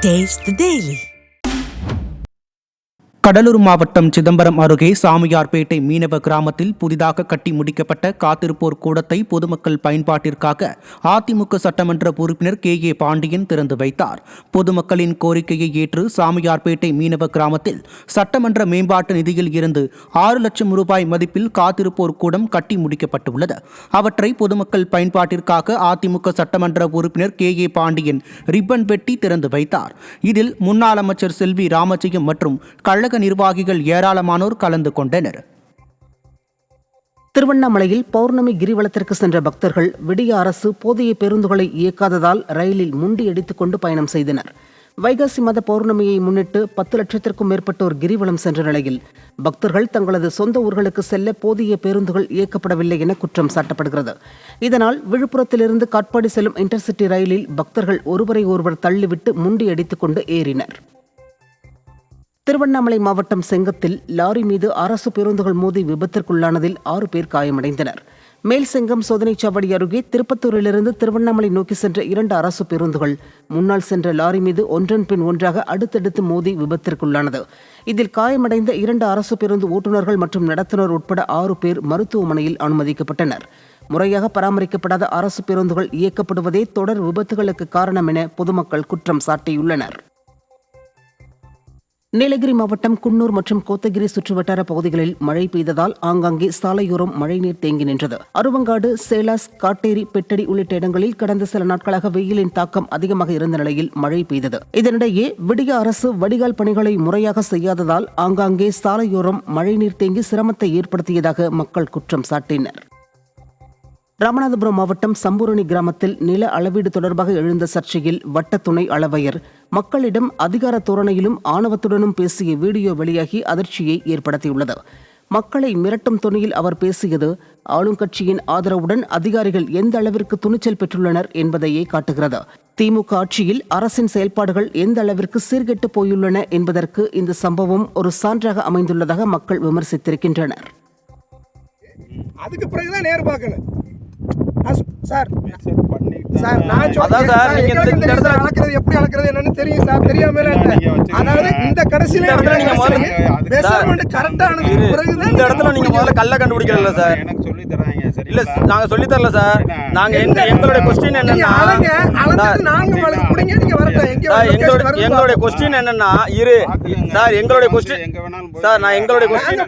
Taste the Daily. Cuddalore மாவட்டம் சிதம்பரம் அருகே சாமியார்பேட்டை மீனவ கிராமத்தில் புதிதாக கட்டி முடிக்கப்பட்ட காத்திருப்போர் கூடத்தை பொதுமக்கள் பயன்பாட்டிற்காக அதிமுக சட்டமன்ற உறுப்பினர் KA பாண்டியன் திறந்து வைத்தார். பொதுமக்களின் கோரிக்கையை ஏற்று சாமியார்பேட்டை மீனவ கிராமத்தில் சட்டமன்ற மேம்பாட்டு நிதியில் இருந்து 6 லட்சம் ரூபாய் மதிப்பில் காத்திருப்போர் கூடம் கட்டி முடிக்கப்பட்டுள்ளது. அவற்றை பொதுமக்கள் பயன்பாட்டிற்காக அதிமுக சட்டமன்ற உறுப்பினர் KA பாண்டியன் ரிப்பன் வெட்டி திறந்து வைத்தார். இதில் முன்னாள் அமைச்சர் செல்வி ராமஜெயம் மற்றும் கழக நிர்வாகிகள் ஏராளமானோர் கலந்து கொண்டனர். திருவண்ணாமலையில் பௌர்ணமி கிரிவலத்திற்கு சென்ற பக்தர்கள் விடிய அரசு போதிய பேருந்துகளை இயக்காததால் ரயிலில் முண்டியடித்துக் கொண்டு பயணம் செய்தனர். வைகாசி மாத பௌர்ணமியை முன்னிட்டு 10 லட்சத்திற்கும் மேற்பட்டோர் கிரிவலம் சென்ற நிலையில் பக்தர்கள் தங்களது சொந்த ஊர்களுக்கு செல்ல போதிய பேருந்துகள் இயக்கப்படவில்லை என குற்றம் சாட்டப்படுகிறது. இதனால் விழுப்புரத்திலிருந்து காட்பாடி செல்லும் இன்டர்சிட்டி ரயிலில் பக்தர்கள் ஒருவரை ஒருவர் தள்ளிவிட்டு முண்டியடித்துக் கொண்டு ஏறினர். திருவண்ணாமலை மாவட்டம் செங்கத்தில் லாரி மீது அரசு பேருந்துகள் மோதி விபத்திற்குள்ளானதில் 6 பேர் காயமடைந்தனர். மேல் செங்கம் சோதனைச்சாவடி அருகே திருப்பத்தூரிலிருந்து திருவண்ணாமலை நோக்கி சென்ற 2 அரசு பேருந்துகள் முன்னால் சென்ற லாரி மீது ஒன்றன் பின் ஒன்றாக அடுத்தடுத்து மோதி விபத்திற்குள்ளானது. இதில் காயமடைந்த 2 அரசு பேருந்து ஓட்டுநர்கள் மற்றும் நடத்துனர் உட்பட 6 பேர் மருத்துவமனையில் அனுமதிக்கப்பட்டனர். முறையாக பராமரிக்கப்படாத அரசு பேருந்துகள் இயக்கப்படுவதே தொடர் விபத்துகளுக்கு காரணம் என பொதுமக்கள் குற்றம் சாட்டியுள்ளனர். நீலகிரி மாவட்டம் குன்னூர் மற்றும் கோத்தகிரி சுற்றுவட்டார பகுதிகளில் மழை பெய்ததால் ஆங்காங்கே சாலையோரம் மழைநீர் தேங்கி நின்றது. அருவங்காடு, சேலாஸ், காட்டேரி, பெட்டடி உள்ளிட்ட இடங்களில் கடந்த சில நாட்களாக வெயிலின் தாக்கம் அதிகமாக இருந்த நிலையில் மழை பெய்தது. இதனிடையே விடிய அரசு வடிகால் பணிகளை முறையாக செய்யாததால் ஆங்காங்கே சாலையோரம் மழைநீர் தேங்கி சிரமத்தை ஏற்படுத்தியதாக மக்கள் குற்றம் சாட்டினர். ராமநாதபுரம் மாவட்டம் சம்பூரணி கிராமத்தில் நில அளவீடு தொடர்பாக எழுந்த சர்ச்சையில் வட்ட துணை அளவையர் மக்களிடம் அதிகார தோரணையிலும் ஆணவத்துடனும் பேசிய வீடியோ வெளியாகி அதிர்ச்சியை ஏற்படுத்தியுள்ளது. மக்களை மிரட்டும் துணியில் அவர் பேசியது ஆளுங்கட்சியின் ஆதரவுடன் அதிகாரிகள் எந்த அளவிற்கு துணிச்சல் பெற்றுள்ளனர் என்பதையே காட்டுகிறது. திமுக ஆட்சியில் அரசின் செயல்பாடுகள் எந்த அளவிற்கு சீர்கெட்டு போயுள்ளன என்பதற்கு இந்த சம்பவம் ஒரு சான்றாக அமைந்துள்ளதாக மக்கள் விமர்சித்திருக்கின்றனர். அதுக்கு பிறகுதான் நேர் பார்க்கணும் சார். சார் நான் அளக்கிறது எப்படி அளக்கிறது என்னன்னு தெரியும் சார். தெரியாம அதாவது இந்த கடைசியில கரெக்டா இந்த இடத்துல நீங்க முதல்ல கல்ல கண்டுபிடிக்கல சார். எனக்கு சொல்லி தராங்க சார். இல்ல நாங்க சொல்லி தரல சார். நாங்க எங்களுடைய क्वेश्चन என்னன்னா எங்களுடைய क्वेश्चन என்னன்னா இரு சார். எங்களுடைய क्वेश्चन சார் நான் எங்களுடைய क्वेश्चन